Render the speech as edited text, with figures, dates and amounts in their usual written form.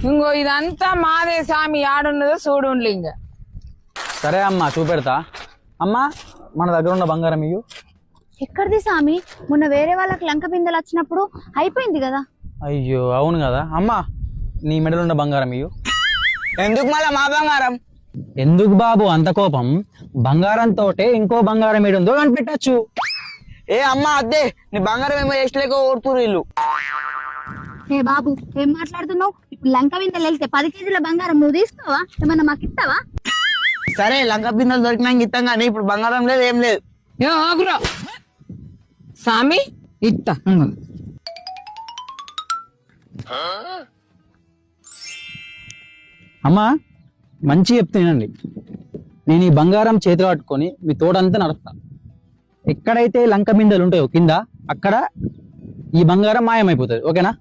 ఇంకో ఇదంతా మాదే సామి ఆడున్నదో చూడుండ్లి ఇంకా. సరే అమ్మా చూపెడతా. అమ్మా మన దగ్గర ఉన్న బంగారం ఇయ్యు. ఎక్కడిది సామి? మొన్న వేరే వాళ్ళకి లంక బిందెలు వచ్చినప్పుడు అయిపోయింది కదా. అయ్యో అవును కదా. అమ్మా నీ మెడలో ఉన్న బంగారం ఇయ్యు. ఎందుకు మళ్ళా మా బంగారం? ఎందుకు బాబు అంత కోపం? బంగారంతో ఇంకో బంగారం ఏడుందో కనిపెట్టచ్చు. ఏ అమ్మా అద్దే, నీ బంగారం ఏమో ఎస్లేక ఓడుతురు వీళ్ళు. ఏ బాబు ఏం మాట్లాడుతున్నావు? ఇప్పుడు లంక బిందెలు వెళ్తే 10 కేజీల బంగారం నువ్వు తీస్తావా? ఏమన్నా మాకు ఇస్తావా? సరే లంక బిందెలు దొరికినాక ఇస్తాం కానీ ఇప్పుడు బంగారం లేదు ఏం లేదు. ఏ ఆగురా సామి, ఇత్తా. అమ్మా మంచి చెప్తానండి. నేను ఈ బంగారం చేతిలో పట్టుకొని మీ తోడంతా నడుస్తా. ఎక్కడైతే లంక బిందెలు ఉంటాయో కింద, అక్కడ ఈ బంగారం మాయమైపోతుంది. ఓకేనా?